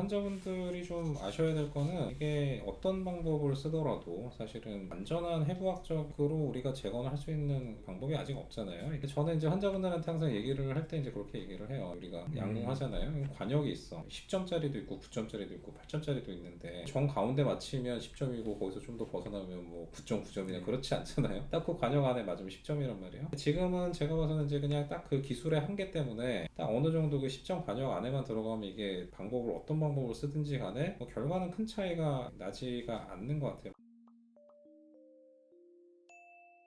환자분들이 좀 아셔야 될 거는 이게 어떤 방법을 쓰더라도 사실은 안전한 해부학적으로 우리가 재건을 할 수 있는 방법이 아직 없잖아요. 저는 이제 환자분들한테 항상 얘기를 할 때 이제 그렇게 얘기를 해요. 우리가 양궁하잖아요. 관역이 있어. 10점짜리도 있고 9점짜리도 있고 8점짜리도 있는데 정 가운데 맞히면 10점이고 거기서 좀 더 벗어나면 뭐 9.9점이나 그렇지 않잖아요. 딱 그 관역 안에 맞으면 10점이란 말이에요. 지금은 제가 봐서는 이제 그냥 딱 그 기술의 한계 때문에 딱 어느 정도 그 10점 관역 안에만 들어가면 이게 방법을 어떤 방법을 쓰든지 간에 뭐 결과는 큰 차이가 나지가 않는 것 같아요.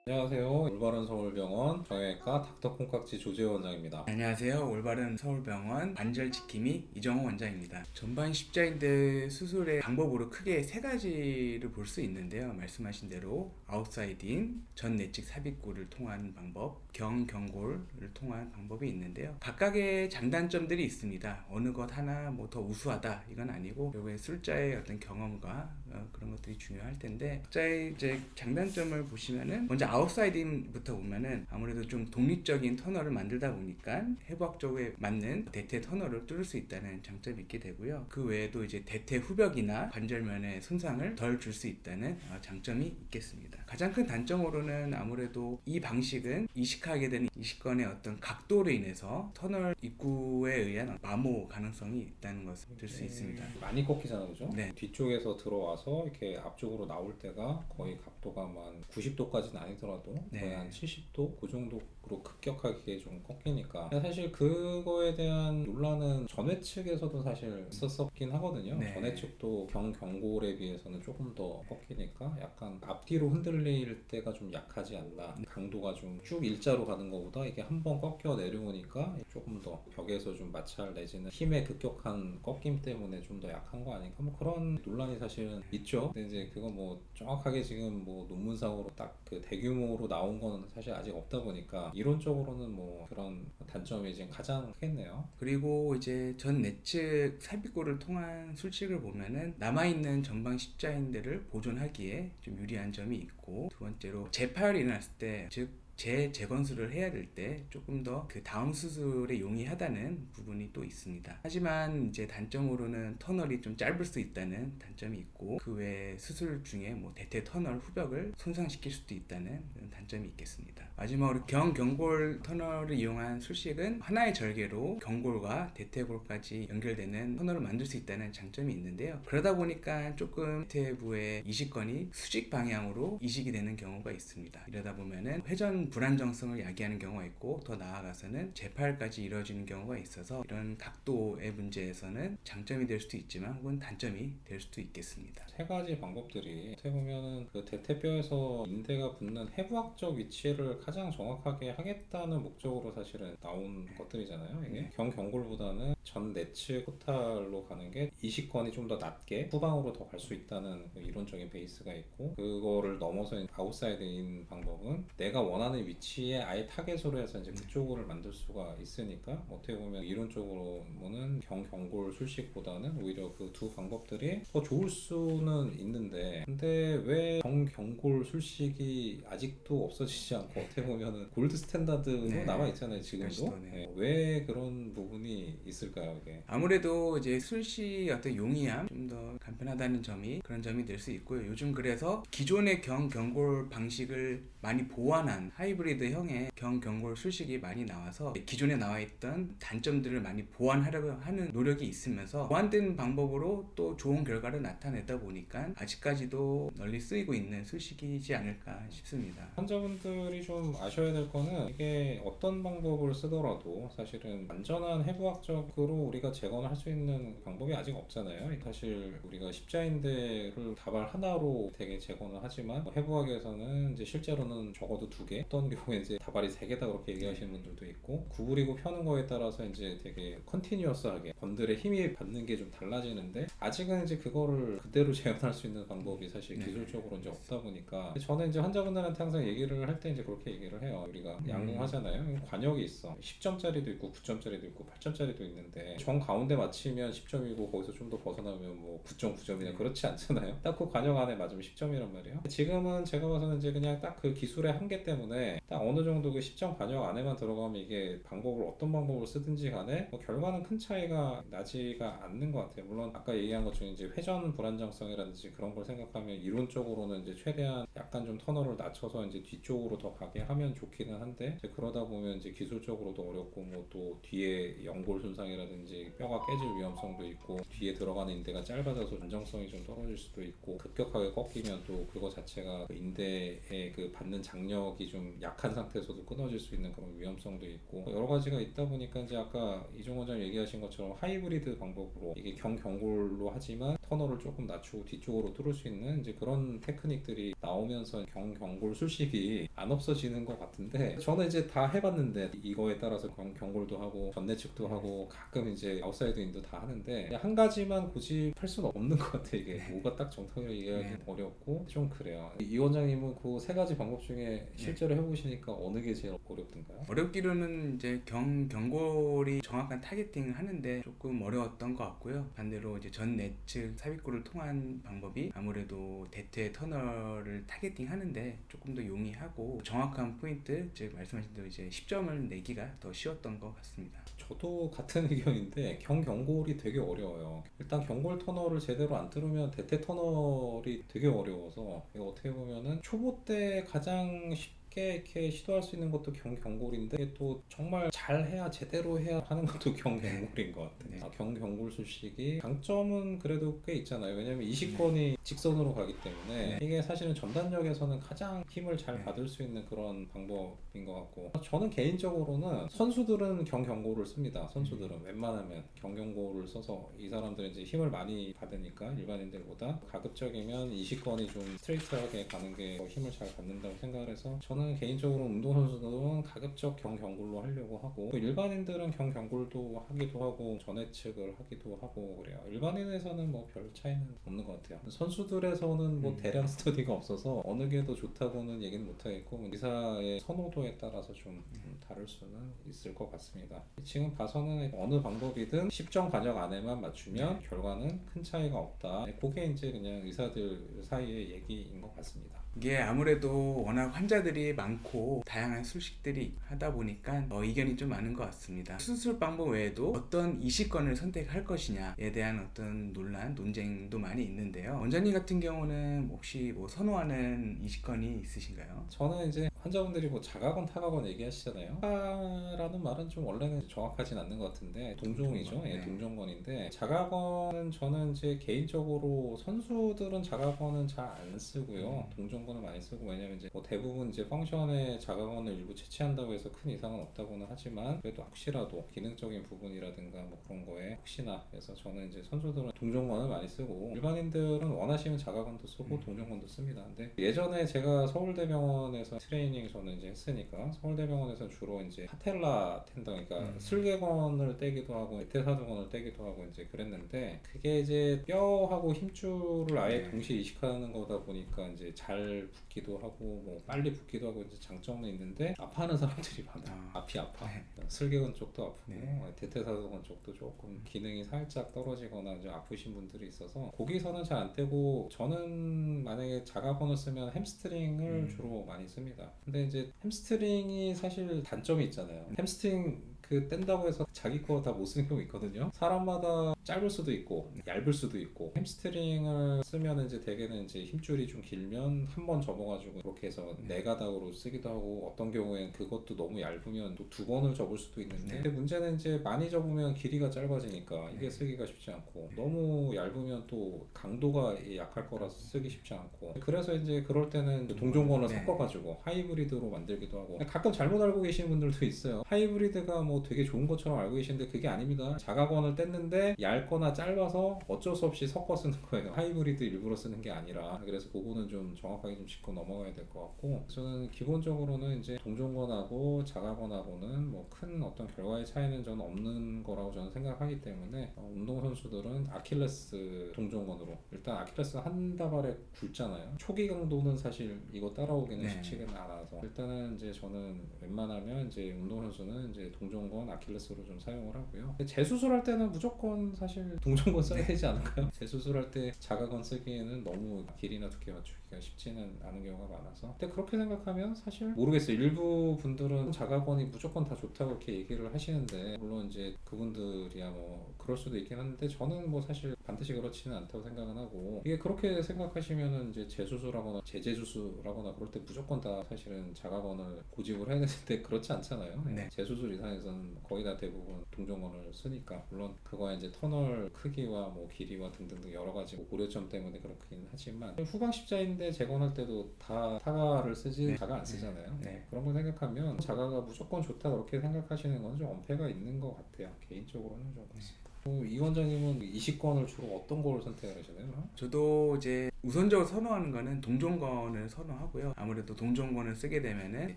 안녕하세요. 올바른 서울병원 정형외과 닥터 콩깍지 조재호 원장입니다. 안녕하세요. 올바른 서울병원 관절지킴이 이정호 원장입니다. 전반 십자인대 수술의 방법으로 크게 세 가지를 볼 수 있는데요. 말씀하신 대로 아웃사이드인, 전 내측 삽입구를 통한 방법, 경골을 통한 방법이 있는데요. 각각의 장단점들이 있습니다. 어느 것 하나 뭐 더 우수하다 이건 아니고 결국에 술자의 어떤 경험과 그런 것들이 중요할 텐데 각자의 이제 장단점을 보시면은 먼저 아웃사이딩부터 보면은 아무래도 좀 독립적인 터널을 만들다 보니까 해부학적에 맞는 대퇴 터널을 뚫을 수 있다는 장점이 있게 되고요. 그 외에도 이제 대퇴 후벽이나 관절면의 손상을 덜 줄 수 있다는 장점이 있겠습니다. 가장 큰 단점으로는 아무래도 이 방식은 이식하게 되는 이식건의 어떤 각도로 인해서 터널 입구에 의한 마모 가능성이 있다는 것을 들 수 있습니다. 많이 꺾이잖아요, 그죠? 네. 뒤쪽에서 들어와서 이렇게 앞쪽으로 나올 때가 거의 각도가 한 90도까지는 아니더라도 거의 한 70도 그 정도로 급격하게 좀 꺾이니까 사실 그거에 대한 논란은 전회 측에서도 사실 있었긴 하거든요. 네. 전회 측도 경골에 비해서는 조금 더 꺾이니까 약간 앞뒤로 흔들릴 때가 좀 약하지 않나, 강도가 좀 쭉 일자로 가는 것보다 이게 한번 꺾여 내려오니까 조금 더 벽에서 좀 마찰 내지는 힘의 급격한 꺾임 때문에 좀 더 약한 거 아닌가, 뭐 그런 논란이 사실은 있죠. 근데 이제 그거 뭐 정확하게 지금 뭐 논문상으로 딱 그 대규모로 나온 거는 사실 아직 없다 보니까 이론적으로는 뭐 그런 단점이 지금 가장 크겠네요. 그리고 이제 전 내측 삽입구를 통한 술식을 보면은 남아있는 전방 십자인대를 보존하기에 좀 유리한 점이 있고, 두 번째로 재파열이 일어났을 때, 즉 재건수를 해야 될 때 조금 더 그 다음 수술에 용이하다는 부분이 또 있습니다. 하지만 이제 단점으로는 터널이 좀 짧을 수 있다는 단점이 있고, 그 외에 수술 중에 뭐 대퇴 터널 후벽을 손상시킬 수도 있다는 단점이 있겠습니다. 마지막으로 경골 터널을 이용한 술식은 하나의 절개로 경골과 대퇴골까지 연결되는 터널을 만들 수 있다는 장점이 있는데요. 그러다 보니까 조금 대퇴부의 이식건이 수직 방향으로 이식이 되는 경우가 있습니다. 이러다 보면은 회전 불안정성을 야기하는 경우가 있고, 더 나아가서는 재파열까지 이루어지는 경우가 있어서 이런 각도의 문제에서는 장점이 될 수도 있지만 혹은 단점이 될 수도 있겠습니다. 세 가지 방법들이 어떻게 보면은 그 대퇴뼈에서 인대가 붙는 해부학적 위치를 가장 정확하게 하겠다는 목적으로 사실은 나온 것들이잖아요. 이게 경골보다는 전 내측 포탈로 가는 게 이식권이 좀 더 낮게 후방으로 더 갈 수 있다는 그 이론적인 베이스가 있고, 그거를 넘어서 아웃사이드인 방법은 내가 원하는 위치에 아예 타겟으로 해서 이제 그쪽을 만들 수가 있으니까 어떻게 보면 이론적으로는 경골 술식보다는 오히려 그 두 방법들이 더 좋을 수는 있는데, 근데 왜 경골 술식이 아직도 없어지지 않고 어떻게 보면은 골드 스탠다드로 남아 있잖아요, 지금도. 왜 그런 부분이 있을까요, 이게? 아무래도 이제 술식 어떤 용이함, 좀 더 간편하다는 점이 그런 점이 될 수 있고요. 요즘 그래서 기존의 경골 방식을 많이 보완한 하이브리드형의 경골 술식이 많이 나와서 기존에 나와 있던 단점들을 많이 보완하려고 하는 노력이 있으면서 보완된 방법으로 또 좋은 결과를 나타내다 보니까 아직까지도 널리 쓰이고 있는 술식이지 않을까 싶습니다. 환자분들이 좀 아셔야 될 거는 이게 어떤 방법을 쓰더라도 사실은 안전한 해부학적으로 우리가 재건을 할 수 있는 방법이 아직 없잖아요. 사실 우리가 십자인대를 다발 하나로 되게 재건을 하지만 해부학에서는 이제 실제로는 적어도 2개, 어떤 경우에 이제 다발이 3개다 그렇게 얘기하시는 분들도 있고, 구부리고 펴는 거에 따라서 이제 되게 컨티뉴어스하게 건들의 힘이 받는 게 좀 달라지는데, 아직은 이제 그거를 그대로 재현할 수 있는 방법이 사실 기술적으로 이제 없다 보니까 저는 이제 환자분들한테 항상 얘기를 할 때 이제 그렇게 얘기를 해요. 우리가 양궁하잖아요. 관역이 있어. 10점짜리도 있고 9점짜리도 있고 8점짜리도 있는데 정 가운데 맞히면 10점이고 거기서 좀 더 벗어나면 뭐 9.9점이나 그렇지 않잖아요. 딱 그 관역 안에 맞으면 10점이란 말이에요. 지금은 제가 봐서는 이제 그냥 딱 그 기술의 한계 때문에 때문에 딱 어느 정도 그 10점 반영 안에만 들어가면 이게 방법을 어떤 방법을 쓰든지 간에 뭐 결과는 큰 차이가 나지가 않는 것 같아요. 물론 아까 얘기한 것 중에 이제 회전 불안정성이라든지 그런 걸 생각하면 이론적으로는 이제 최대한 약간 좀 터널을 낮춰서 이제 뒤쪽으로 더 가게 하면 좋기는 한데 이제 그러다 보면 이제 기술적으로도 어렵고 뭐 또 뒤에 연골 손상이라든지 뼈가 깨질 위험성도 있고 뒤에 들어가는 인대가 짧아져서 안정성이 좀 떨어질 수도 있고 급격하게 꺾이면 또 그거 자체가 그 인대에 그 받는 장력이 좀 약한 상태에서도 끊어질 수 있는 그런 위험성도 있고 여러 가지가 있다 보니까 이제 아까 이종 원장 얘기하신 것처럼 하이브리드 방법으로 이게 경골로 하지만 터널을 조금 낮추고 뒤쪽으로 뚫을 수 있는 이제 그런 테크닉들이 나오면서 경골 술식이 안 없어지는 것 같은데 저는 이제 다 해봤는데 이거에 따라서 경골도 하고 전내측도 하고 가끔 이제 아웃사이드 인도 다 하는데 한 가지만 고집할 수는 없는 것 같아. 이게 뭐가 딱 정답을 얘기하기 어렵고 좀 그래요. 이 원장님은 그 세 가지 방법 중에 실제로 해보시니까 어느 게 제일 어렵던가요? 어렵기로는 이제 경골이 정확한 타겟팅을 하는데 조금 어려웠던 것 같고요. 반대로 이제 전 내측 삽입골을 통한 방법이 아무래도 대퇴 터널을 타겟팅하는데 조금 더 용이하고 정확한 포인트, 즉 말씀하신 대로 이제 10점을 내기가 더 쉬웠던 것 같습니다. 저도 같은 의견인데 경골이 되게 어려워요. 일단 경골 터널을 제대로 안 뚫으면 대퇴 터널이 되게 어려워서 이거 어떻게 보면은 초보 때 가장 쉽게 이렇게 시도할 수 있는 것도 경골인데 이게 또 정말 잘 해야 제대로 해야 하는 것도 경골인 것 같아요. 네. 경골 술식이 장점은 그래도 꽤 있잖아요. 왜냐면 이식권이 직선으로 가기 때문에 이게 사실은 전단력에서는 가장 힘을 잘 받을 수 있는 그런 방법인 것 같고 저는 개인적으로는 선수들은 경골을 씁니다. 선수들은 웬만하면 경골을 써서 이 사람들은 이제 힘을 많이 받으니까 일반인들보다 가급적이면 이식권이 좀 스트레이트하게 가는 게 더 힘을 잘 받는다고 생각을 해서 저는 개인적으로 운동선수들은 가급적 경골로 하려고 하고 또 일반인들은 경골도 하기도 하고 전해측을 하기도 하고 그래요. 일반인에서는 뭐 별 차이는 없는 것 같아요. 선수들에서는 뭐 대량 스터디가 없어서 어느 게 더 좋다고는 얘기는 못하겠고 의사의 선호도에 따라서 좀 다를 수는 있을 것 같습니다. 지금 봐서는 어느 방법이든 10점 관역 안에만 맞추면 결과는 큰 차이가 없다. 그게 이제 그냥 의사들 사이의 얘기인 것 같습니다. 이게 아무래도 워낙 환자들이 많고 다양한 술식들이 하다 보니까 의견이 좀 많은 것 같습니다. 수술 방법 외에도 어떤 이식권을 선택할 것이냐에 대한 어떤 논란, 논쟁도 많이 있는데요. 원장님 같은 경우는 혹시 뭐 선호하는 이식권이 있으신가요? 저는 이제 환자분들이 뭐 자가건 타가건 얘기하시잖아요. 타라는 말은 좀 원래는 정확하진 않는 것 같은데 동종이죠. 예, 동종건인데 자가건은 저는 이제 개인적으로 선수들은 자가건은 잘 안 쓰고요. 동종건을 많이 쓰고 왜냐면 이제 뭐 대부분 이제 펑션에 자가건을 일부 채취한다고 해서 큰 이상은 없다고는 하지만 그래도 혹시라도 기능적인 부분이라든가 뭐 그런 거에 혹시나 해서 저는 이제 선수들은 동종건을 많이 쓰고 일반인들은 원하시면 자가건도 쓰고 동종건도 씁니다. 근데 예전에 제가 서울대병원에서 트레이닝 저는 이제 했으니까 서울대병원에서 주로 이제 파텔라 텐던 그러니까 슬개건을 떼기도 하고 대퇴사두건을 떼기도 하고 이제 그랬는데 그게 이제 뼈하고 힘줄을 아예 동시에 이식하는 거다 보니까 이제 잘 붓기도 하고 뭐 빨리 붓기도 하고 이제 장점은 있는데 아파하는 사람들이 많아. 앞이 아파. 슬개건 쪽도 아프고 대퇴사두건 쪽도 조금 기능이 살짝 떨어지거나 이제 아프신 분들이 있어서 거기서는 잘 안 떼고 저는 만약에 자가건을 쓰면 햄스트링을 주로 많이 씁니다. 근데 이제 햄스트링이 사실 단점이 있잖아요. 햄스트링 그 뗀다고 해서 자기 거 다 못 쓰는 경우 있거든요. 사람마다 짧을 수도 있고 얇을 수도 있고 햄스트링을 쓰면 이제 대개는 이제 힘줄이 좀 길면 한 번 접어가지고 그렇게 해서 네 가닥으로 쓰기도 하고 어떤 경우엔 그것도 너무 얇으면 또 두 번을 접을 수도 있는데 근데 문제는 이제 많이 접으면 길이가 짧아지니까 이게 쓰기가 쉽지 않고 너무 얇으면 또 강도가 약할 거라서 쓰기 쉽지 않고 그래서 이제 그럴 때는 동종건을 섞어가지고 하이브리드로 만들기도 하고 가끔 잘못 알고 계시는 분들도 있어요. 하이브리드가 뭐 되게 좋은 것처럼 알고 계시는데 그게 아닙니다. 자가건을 뗐는데 얇거나 짧아서 어쩔 수 없이 섞어 쓰는 거예요. 하이브리드 일부러 쓰는 게 아니라 그래서 그거는 좀 정확하게 좀 짚고 넘어가야 될 것 같고 저는 기본적으로는 이제 동종건하고 자가건하고는 뭐 큰 어떤 결과의 차이는 저는 없는 거라고 저는 생각하기 때문에 운동선수들은 아킬레스 동종건으로 일단 아킬레스 한 다발에 굵잖아요. 초기 강도는 사실 이거 따라오기는 쉽지는 않아서 일단은 이제 저는 웬만하면 이제 운동선수는 이제 동종건 아킬레스로 좀 사용을 하고요. 재수술할 때는 무조건 사실 동종건 써야 되지 않을까요? 재수술할 때 자가건 쓰기에는 너무 길이나 두께 맞추기가 잡기가 쉽지는 않은 경우가 많아서. 근데 그렇게 생각하면 사실 모르겠어요. 일부 분들은 자가건이 무조건 다 좋다고 이렇게 얘기를 하시는데, 물론 이제 그분들이야 뭐 그럴 수도 있긴 한데, 저는 뭐 사실 반드시 그렇지는 않다고 생각은 하고, 이게 그렇게 생각하시면은 이제 재수술하거나 재재수술하거나 그럴 때 무조건 다 사실은 자가건을 고집을 해야 되는데 그렇지 않잖아요. 네. 재수술 이상에서는 거의 다 대부분 동정건을 쓰니까. 물론 그거에 이제 터널 크기와 뭐 길이와 등등등 여러 가지 고려점 때문에 그렇긴 하지만, 후방 십자인대 재건할 때도 다 타가를 쓰지 네. 자가 안 쓰잖아요. 네. 그런 걸 생각하면 자가가 무조건 좋다 그렇게 생각하시는 건 좀 엄폐가 있는 것 같아요. 개인적으로는 좀 그렇습니다. 이 원장님은 이식건을 주로 어떤 걸 선택을 하시나요? 저도 이제 우선적으로 선호하는 거는 동종건을 선호하고요. 아무래도 동종건을 쓰게 되면은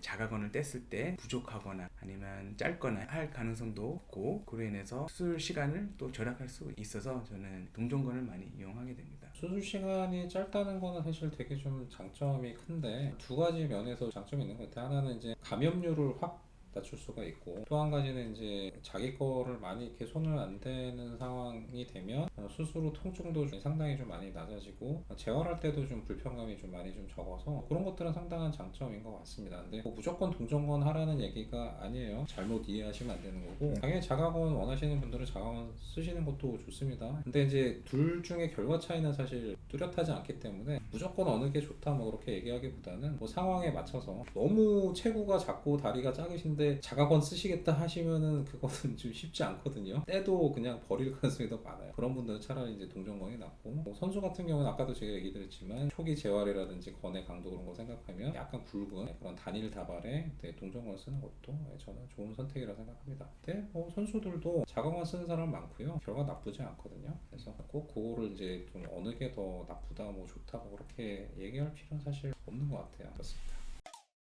자가건을 뗐을 때 부족하거나 아니면 짧거나 할 가능성도 없고, 그로 인해서 수술 시간을 또 절약할 수 있어서 저는 동종건을 많이 이용하게 됩니다. 수술 시간이 짧다는 거는 사실 되게 좀 장점이 큰데, 두 가지 면에서 장점이 있는 것 같아요. 하나는 이제 감염률을 확 낮출 수가 있고, 또 한 가지는 이제 자기 거를 많이 이렇게 손을 안 대는 상황이 되면 수술 후 통증도 상당히 좀 많이 낮아지고, 재활할 때도 좀 불편감이 좀 많이 좀 적어서 그런 것들은 상당한 장점인 것 같습니다. 근데 뭐 무조건 동정건 하라는 얘기가 아니에요. 잘못 이해하시면 안 되는 거고, 당연히 자가건 원하시는 분들은 자가건 쓰시는 것도 좋습니다. 근데 이제 둘 중에 결과 차이는 사실 뚜렷하지 않기 때문에 무조건 어느 게 좋다 뭐 그렇게 얘기하기보다는, 뭐 상황에 맞춰서 너무 체구가 작고 다리가 작으신데 자가건 쓰시겠다 하시면은 그거는 좀 쉽지 않거든요. 때도 그냥 버릴 가능성이 더 많아요. 그런 분들은 차라리 이제 동정건이 낫고, 뭐 선수 같은 경우는 아까도 제가 얘기 드렸지만 초기 재활이라든지 건의 강도 그런 거 생각하면 약간 굵은 그런 단일 다발에 동정건을 쓰는 것도 저는 좋은 선택이라 생각합니다. 근데 뭐 선수들도 자가건 쓰는 사람 많고요. 결과 나쁘지 않거든요. 그래서 꼭 그거를 이제 좀 어느 게 더 나쁘다 뭐 좋다 뭐 그렇게 얘기할 필요는 사실 없는 것 같아요. 그렇습니다.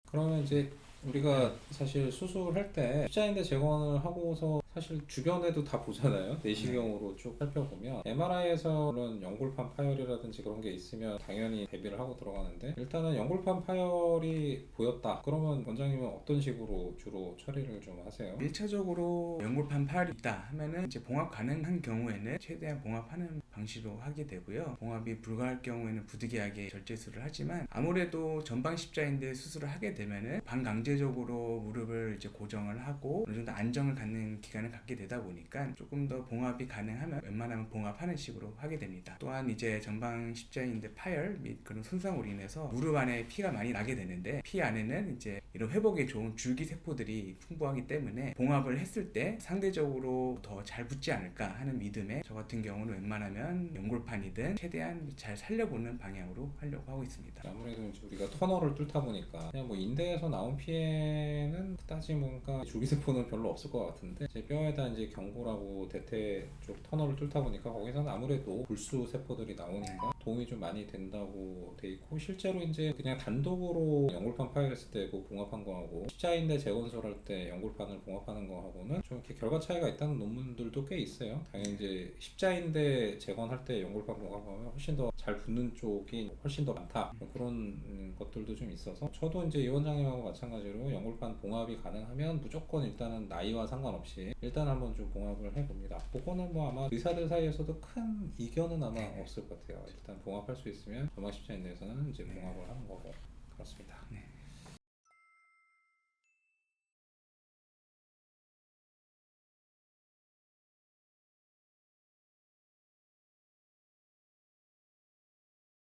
그러면 이제 우리가 사실 수술할 때 십자인대 재건을 하고서 사실 주변에도 다 보잖아요. 내시경으로 쭉 살펴보면 MRI에서 물론 연골판 파열이라든지 그런 게 있으면 당연히 대비를 하고 들어가는데, 일단은 연골판 파열이 보였다 그러면 원장님은 어떤 식으로 주로 처리를 좀 하세요? 1차적으로 연골판 파열이 있다 하면은 이제 봉합 가능한 경우에는 최대한 봉합하는 방식으로 하게 되고요. 봉합이 불가할 경우에는 부득이하게 절제술을 하지만, 아무래도 전방 십자인대 수술을 하게 되면은 반강제적으로 무릎을 이제 고정을 하고 어느 정도 안정을 갖는 기간을 갖게 되다 보니까 조금 더 봉합이 가능하면 웬만하면 봉합하는 식으로 하게 됩니다. 또한 이제 전방 십자인대 파열 및 그런 손상으로 인해서 무릎 안에 피가 많이 나게 되는데, 피 안에는 이제 이런 회복에 좋은 줄기 세포들이 풍부하기 때문에 봉합을 했을 때 상대적으로 더 잘 붙지 않을까 하는 믿음에 저 같은 경우는 웬만하면 연골판이든 최대한 잘 살려보는 방향으로 하려고 하고 있습니다. 아무래도 이제 우리가 터널을 뚫다 보니까 그냥 뭐 인대에서 나온 피해는 그다지 뭔가 줄기세포는 별로 없을 것 같은데, 제 뼈에다 이제 경골하고 대퇴 쪽 터널을 뚫다 보니까 거기서는 아무래도 불수 세포들이 나오니까 도움이 좀 많이 된다고 돼 있고, 실제로 이제 그냥 단독으로 연골판 파열했을 때 그 봉합한 거하고 십자인대 재건술 할 때 연골판을 봉합하는 거하고는 좀 이렇게 결과 차이가 있다는 논문들도 꽤 있어요. 당연히 이제 십자인대 재건할 때 연골판 봉합하면 훨씬 더 잘 붙는 쪽이 훨씬 더 많다 그런 것들도 좀 있어서, 저도 이제 이 원장님하고 마찬가지로 연골판 봉합이 가능하면 무조건 일단은 나이와 상관없이 일단 한번 좀 봉합을 해봅니다. 그거는 뭐 아마 의사들 사이에서도 큰 이견은 아마 없을 것 같아요. 일단 봉합할 수 있으면 전방 십자인대에서는 이제 봉합을 하는 거고. 그렇습니다.